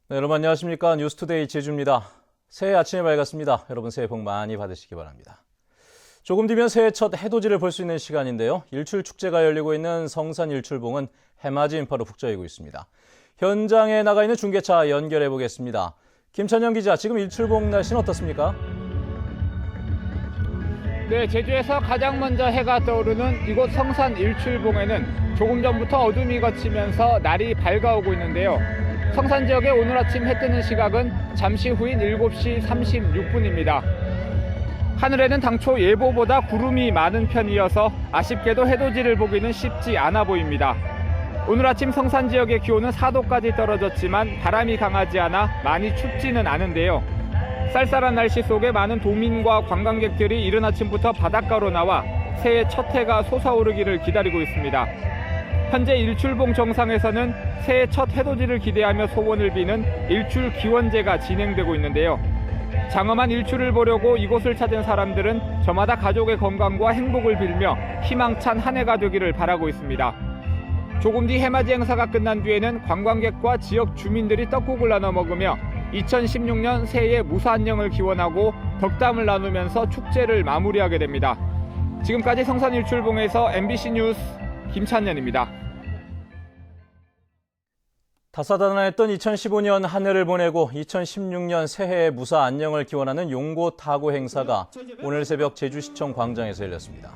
네, 여러분 안녕하십니까. 뉴스투데이 제주입니다. 새해 아침이 밝았습니다. 여러분 새해 복 많이 받으시기 바랍니다. 조금 뒤면 새해 첫 해돋이를 볼 수 있는 시간인데요. 일출축제가 열리고 있는 성산 일출봉은 해맞이 인파로 북적이고 있습니다. 현장에 나가 있는 중계차 연결해 보겠습니다. 김찬영 기자, 지금 일출봉 날씨는 어떻습니까? 네, 제주에서 가장 먼저 해가 떠오르는 이곳 성산 일출봉에는 조금 전부터 어둠이 걷히면서 날이 밝아오고 있는데요. 성산 지역의 오늘 아침 해 뜨는 시각은 잠시 후인 7시 36분입니다. 하늘에는 당초 예보보다 구름이 많은 편이어서 아쉽게도 해돋이를 보기는 쉽지 않아 보입니다. 오늘 아침 성산 지역의 기온은 4도까지 떨어졌지만 바람이 강하지 않아 많이 춥지는 않은데요. 쌀쌀한 날씨 속에 많은 도민과 관광객들이 이른 아침부터 바닷가로 나와 새해 첫 해가 솟아오르기를 기다리고 있습니다. 현재 일출봉 정상에서는 새해 첫 해돋이를 기대하며 소원을 비는 일출 기원제가 진행되고 있는데요. 장엄한 일출을 보려고 이곳을 찾은 사람들은 저마다 가족의 건강과 행복을 빌며 희망찬 한 해가 되기를 바라고 있습니다. 조금 뒤 해맞이 행사가 끝난 뒤에는 관광객과 지역 주민들이 떡국을 나눠 먹으며 2016년 새해의 무사안녕을 기원하고 덕담을 나누면서 축제를 마무리하게 됩니다. 지금까지 성산 일출봉에서 MBC 뉴스 김찬년입니다. 다사다난했던 2015년 한 해를 보내고 2016년 새해의 무사 안녕을 기원하는 용고 타고 행사가 오늘 새벽 제주시청 광장에서 열렸습니다.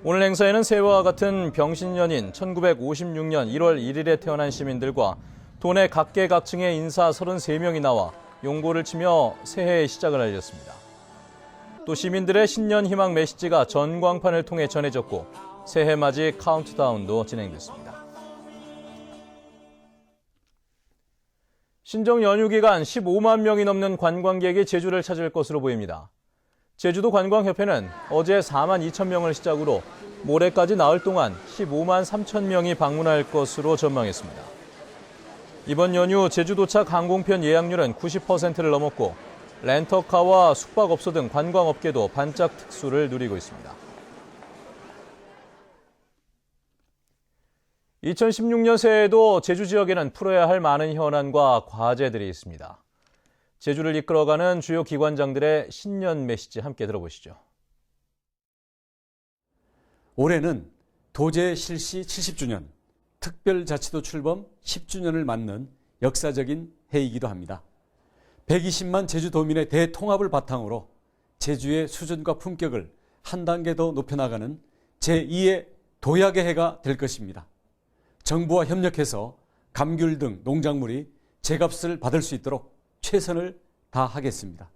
오늘 행사에는 새해와 같은 병신년인 1956년 1월 1일에 태어난 시민들과 도내 각계각층의 인사 33명이 나와 용고를 치며 새해의 시작을 알렸습니다. 또 시민들의 신년 희망 메시지가 전광판을 통해 전해졌고 새해 맞이 카운트다운도 진행됐습니다. 신정 연휴 기간 15만 명이 넘는 관광객이 제주를 찾을 것으로 보입니다. 제주도 관광협회는 어제 4만 2천 명을 시작으로 모레까지 나흘 동안 15만 3천 명이 방문할 것으로 전망했습니다. 이번 연휴 제주 도착 항공편 예약률은 90%를 넘었고 렌터카와 숙박업소 등 관광업계도 반짝 특수를 누리고 있습니다. 2016년 새해에도 제주 지역에는 풀어야 할 많은 현안과 과제들이 있습니다. 제주를 이끌어가는 주요 기관장들의 신년 메시지 함께 들어보시죠. 올해는 도제 실시 70주년, 특별자치도 출범 10주년을 맞는 역사적인 해이기도 합니다. 120만 제주도민의 대통합을 바탕으로 제주의 수준과 품격을 한 단계 더 높여나가는 제2의 도약의 해가 될 것입니다. 정부와 협력해서 감귤 등 농작물이 제값을 받을 수 있도록 최선을 다하겠습니다.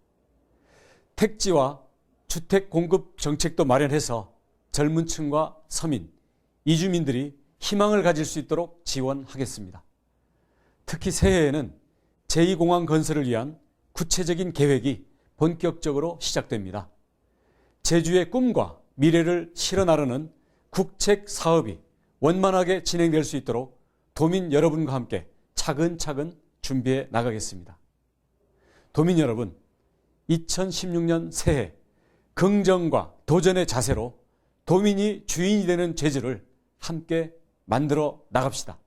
택지와 주택 공급 정책도 마련해서 젊은 층과 서민, 이주민들이 희망을 가질 수 있도록 지원하겠습니다. 특히 새해에는 제2공항 건설을 위한 구체적인 계획이 본격적으로 시작됩니다. 제주의 꿈과 미래를 실어 나르는 국책 사업이 원만하게 진행될 수 있도록 도민 여러분과 함께 차근차근 준비해 나가겠습니다. 도민 여러분, 2016년 새해 긍정과 도전의 자세로 도민이 주인이 되는 제주를 함께 만들어 나갑시다.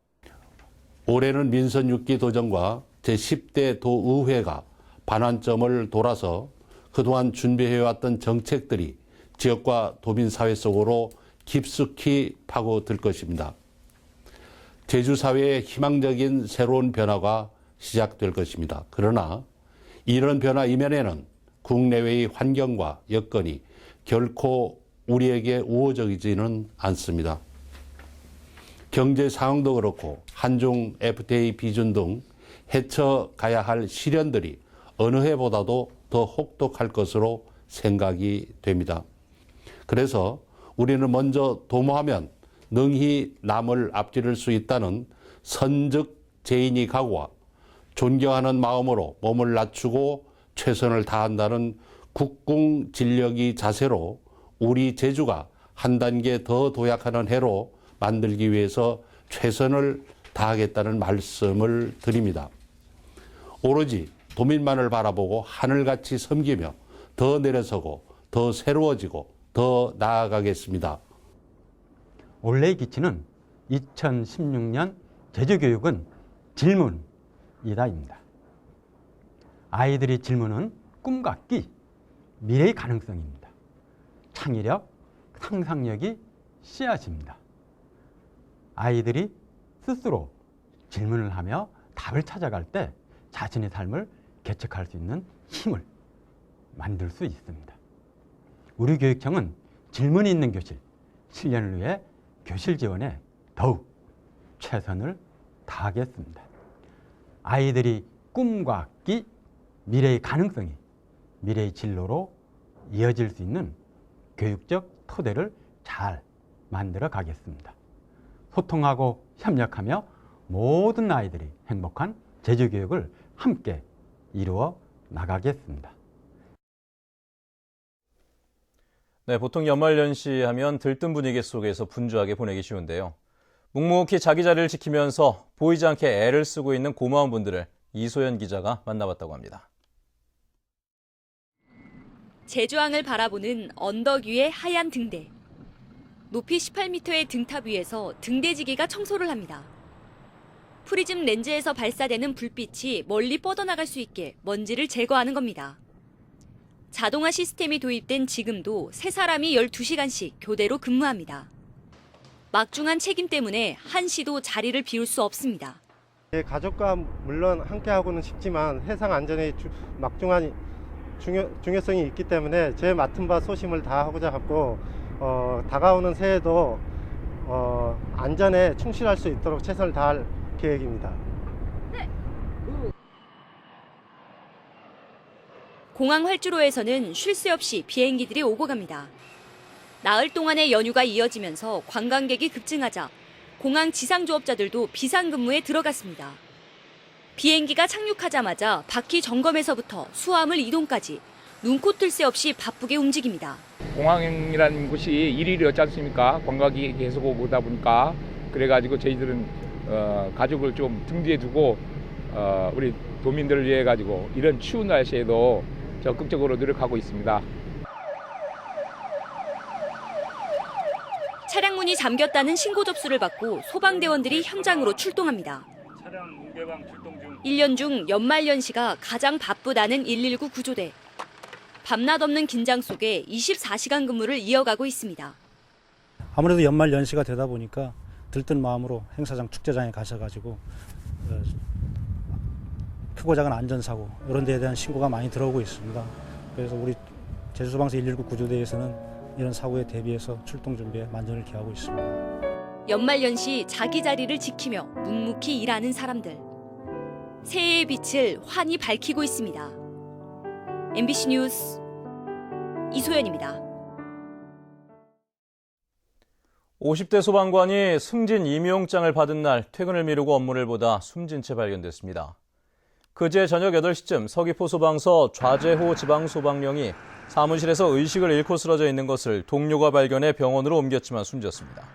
올해는 민선 6기 도정과 제10대 도의회가 반환점을 돌아서 그동안 준비해왔던 정책들이 지역과 도민 사회 속으로 깊숙이 파고들 것입니다. 제주 사회의 희망적인 새로운 변화가 시작될 것입니다. 그러나 이런 변화 이면에는 국내외의 환경과 여건이 결코 우리에게 우호적이지는 않습니다. 경제 상황도 그렇고 한중 FTA 비준 등 헤쳐가야 할 시련들이 어느 해보다도 더 혹독할 것으로 생각이 됩니다. 그래서 우리는 먼저 도모하면 능히 남을 앞지를 수 있다는 선적 제인이 각오와 존경하는 마음으로 몸을 낮추고 최선을 다한다는 국궁진력이 자세로 우리 제주가 한 단계 더 도약하는 해로 만들기 위해서 최선을 다하겠다는 말씀을 드립니다. 오로지 도민만을 바라보고 하늘같이 섬기며 더 내려서고 더 새로워지고 더 나아가겠습니다. 올해의 기치는 2016년 제주교육은 질문, 이다입니다. 아이들의 질문은 꿈과 끼, 미래의 가능성입니다. 창의력, 상상력이 씨앗입니다. 아이들이 스스로 질문을 하며 답을 찾아갈 때 자신의 삶을 개척할 수 있는 힘을 만들 수 있습니다. 우리 교육청은 질문이 있는 교실, 실현을 위해 교실 지원에 더욱 최선을 다하겠습니다. 아이들이 꿈과 끼, 미래의 가능성이 미래의 진로로 이어질 수 있는 교육적 토대를 잘 만들어 가겠습니다. 소통하고 협력하며 모든 아이들이 행복한 제주교육을 함께 이루어 나가겠습니다. 네, 보통 연말연시 하면 들뜬 분위기 속에서 분주하게 보내기 쉬운데요. 묵묵히 자기 자리를 지키면서 보이지 않게 애를 쓰고 있는 고마운 분들을 이소연 기자가 만나봤다고 합니다. 제주항을 바라보는 언덕 위의 하얀 등대. 높이 18m의 등탑 위에서 등대지기가 청소를 합니다. 프리즘 렌즈에서 발사되는 불빛이 멀리 뻗어나갈 수 있게 먼지를 제거하는 겁니다. 자동화 시스템이 도입된 지금도 3사람이 12시간씩 교대로 근무합니다. 막중한 책임 때문에 한시도 자리를 비울 수 없습니다. 가족과 물론 함께하고는 싶지만 해상 안전의 막중한 중요성이 있기 때문에 제 맡은 바 소심을 다하고자 하고 다가오는 새해도 안전에 충실할 수 있도록 최선을 다할 계획입니다. 공항 활주로에서는 쉴 새 없이 비행기들이 오고 갑니다. 나흘 동안의 연휴가 이어지면서 관광객이 급증하자 공항 지상조업자들도 비상근무에 들어갔습니다. 비행기가 착륙하자마자 바퀴 점검에서부터 수화물 이동까지 눈코 뜰 새 없이 바쁘게 움직입니다. 공항이라는 곳이 일일이었지 않습니까? 관광객이 계속 오다 보니까 그래가지고 저희들은 가족을 좀 등 뒤에 두고 우리 도민들을 위해 가지고 이런 추운 날씨에도 적극적으로 노력하고 있습니다. 차량 문이 잠겼다는 신고 접수를 받고 소방대원들이 현장으로 출동합니다. 1년 중 연말연시가 가장 바쁘다는 119 구조대. 밤낮 없는 긴장 속에 24시간 근무를 이어가고 있습니다. 아무래도 연말 연시가 되다 보니까 들뜬 마음으로 행사장 축제장에 가셔가지고 크고 작은 안전사고 이런 데에 대한 신고가 많이 들어오고 있습니다. 그래서 우리 제주소방서 119 구조대에서는 이런 사고에 대비해서 출동 준비에 만전을 기하고 있습니다. 연말연시 자기 자리를 지키며 묵묵히 일하는 사람들. 새해의 빛을 환히 밝히고 있습니다. MBC 뉴스 이소연입니다. 50대 소방관이 승진 임용장을 받은 날 퇴근을 미루고 업무를 보다 숨진 채 발견됐습니다. 그제 저녁 8시쯤 서귀포 소방서 좌재호 지방소방령이 사무실에서 의식을 잃고 쓰러져 있는 것을 동료가 발견해 병원으로 옮겼지만 숨졌습니다.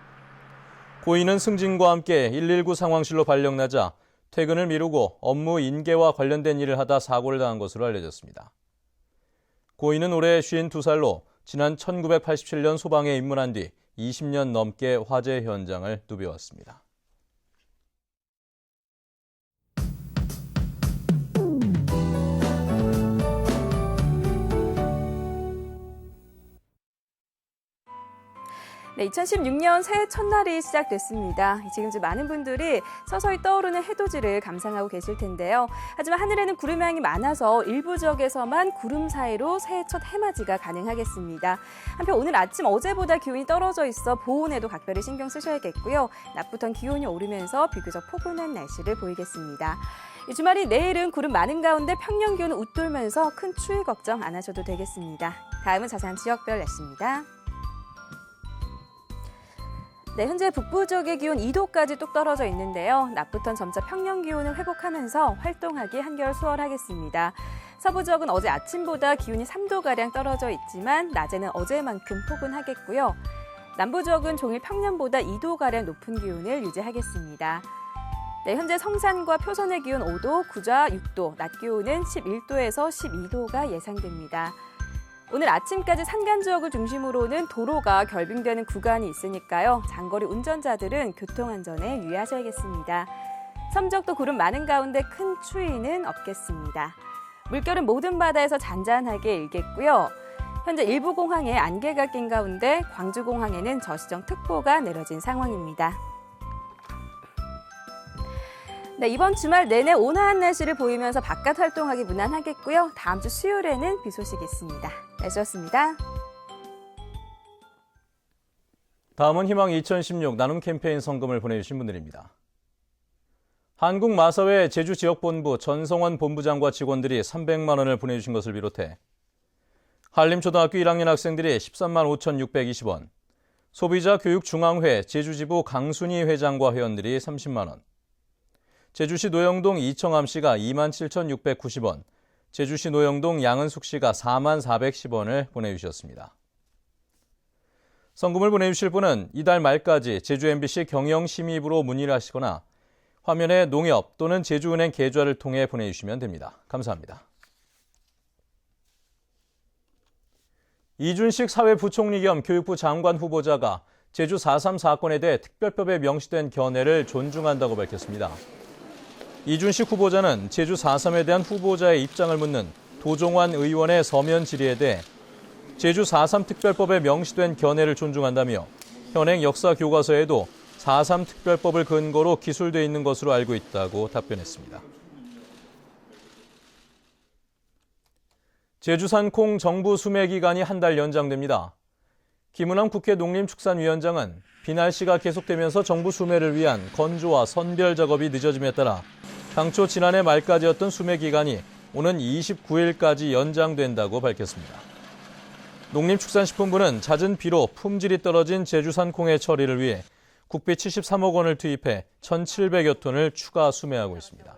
고인은 승진과 함께 119 상황실로 발령나자 퇴근을 미루고 업무 인계와 관련된 일을 하다 사고를 당한 것으로 알려졌습니다. 고인은 올해 52살로 지난 1987년 소방에 입문한 뒤 20년 넘게 화재 현장을 누벼왔습니다. 네, 2016년 새해 첫날이 시작됐습니다. 지금쯤 많은 분들이 서서히 떠오르는 해돋이를 감상하고 계실 텐데요. 하지만 하늘에는 구름양이 많아서 일부 지역에서만 구름 사이로 새해 첫 해맞이가 가능하겠습니다. 한편 오늘 아침 어제보다 기온이 떨어져 있어 보온에도 각별히 신경 쓰셔야겠고요. 낮부터 기온이 오르면서 비교적 포근한 날씨를 보이겠습니다. 이 주말인 내일은 구름 많은 가운데 평년 기온을 웃돌면서 큰 추위 걱정 안 하셔도 되겠습니다. 다음은 자세한 지역별 날씨입니다. 네, 현재 북부 지역의 기온 2도까지 뚝 떨어져 있는데요. 낮부터는 점차 평년 기온을 회복하면서 활동하기 한결 수월하겠습니다. 서부 지역은 어제 아침보다 기온이 3도가량 떨어져 있지만 낮에는 어제만큼 포근하겠고요. 남부 지역은 종일 평년보다 2도가량 높은 기온을 유지하겠습니다. 네, 현재 성산과 표선의 기온 5도, 구좌 6도, 낮 기온은 11도에서 12도가 예상됩니다. 오늘 아침까지 산간 지역을 중심으로는 도로가 결빙되는 구간이 있으니까요. 장거리 운전자들은 교통안전에 유의하셔야겠습니다. 섬적도 구름 많은 가운데 큰 추위는 없겠습니다. 물결은 모든 바다에서 잔잔하게 일겠고요. 현재 일부 공항에 안개가 낀 가운데 광주공항에는 저시정특보가 내려진 상황입니다. 네, 이번 주말 내내 온화한 날씨를 보이면서 바깥 활동하기 무난하겠고요. 다음 주 수요일에는 비 소식이 있습니다. 날씨였습니다. 다음은 희망 2016 나눔 캠페인 성금을 보내주신 분들입니다. 한국마사회 제주지역본부 전성원 본부장과 직원들이 300만 원을 보내주신 것을 비롯해 한림초등학교 1학년 학생들이 13만 5,620원, 소비자교육중앙회 제주지부 강순희 회장과 회원들이 30만 원, 제주시 노영동 이청암 씨가 2만 7,690원, 제주시 노영동 양은숙 씨가 4만 410원을 보내주셨습니다. 성금을 보내주실 분은 이달 말까지 제주 MBC 경영심의부로 문의를 하시거나 화면에 농협 또는 제주은행 계좌를 통해 보내주시면 됩니다. 감사합니다. 이준식 사회부총리 겸 교육부 장관 후보자가 제주 4.3 사건에 대해 특별법에 명시된 견해를 존중한다고 밝혔습니다. 이준식 후보자는 제주 4.3에 대한 후보자의 입장을 묻는 도종환 의원의 서면 질의에 대해 제주 4.3 특별법에 명시된 견해를 존중한다며 현행 역사 교과서에도 4.3 특별법을 근거로 기술돼 있는 것으로 알고 있다고 답변했습니다. 제주산 콩 정부 수매 기간이 한 달 연장됩니다. 김은환 국회 농림축산위원장은 비 날씨가 계속되면서 정부 수매를 위한 건조와 선별 작업이 늦어짐에 따라 당초 지난해 말까지였던 수매 기간이 오는 29일까지 연장된다고 밝혔습니다. 농림축산식품부는 잦은 비로 품질이 떨어진 제주산 콩의 처리를 위해 국비 73억 원을 투입해 1,700여 톤을 추가 수매하고 있습니다.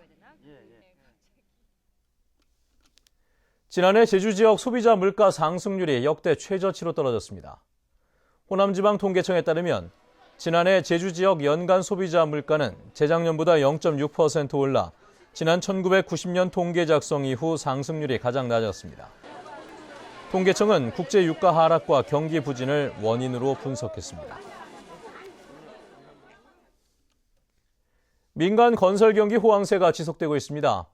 지난해 제주 지역 소비자 물가 상승률이 역대 최저치로 떨어졌습니다. 호남지방 통계청에 따르면 지난해 제주 지역 연간 소비자 물가는 재작년보다 0.6% 올라 지난 1990년 통계 작성 이후 상승률이 가장 낮았습니다. 통계청은 국제 유가 하락과 경기 부진을 원인으로 분석했습니다. 민간 건설 경기 호황세가 지속되고 있습니다.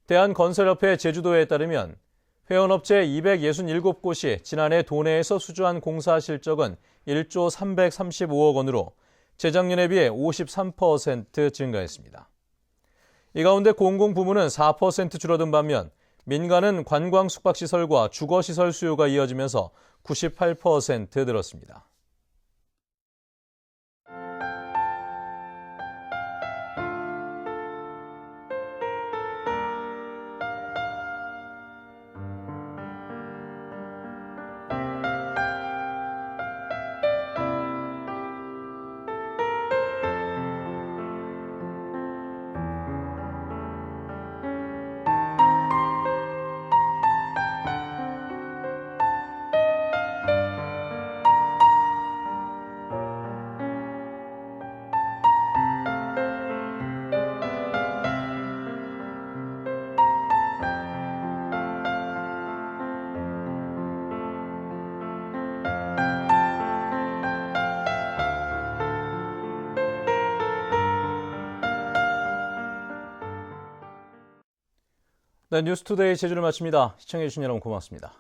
대한건설협회 제주도에 따르면 회원업체 267곳이 지난해 도내에서 수주한 공사 실적은 1조 335억 원으로 재작년에 비해 53% 증가했습니다. 이 가운데 공공부문은 4% 줄어든 반면 민간은 관광 숙박시설과 주거시설 수요가 이어지면서 98% 늘었습니다. 네, 뉴스투데이 제주를 마칩니다. 시청해주신 여러분 고맙습니다.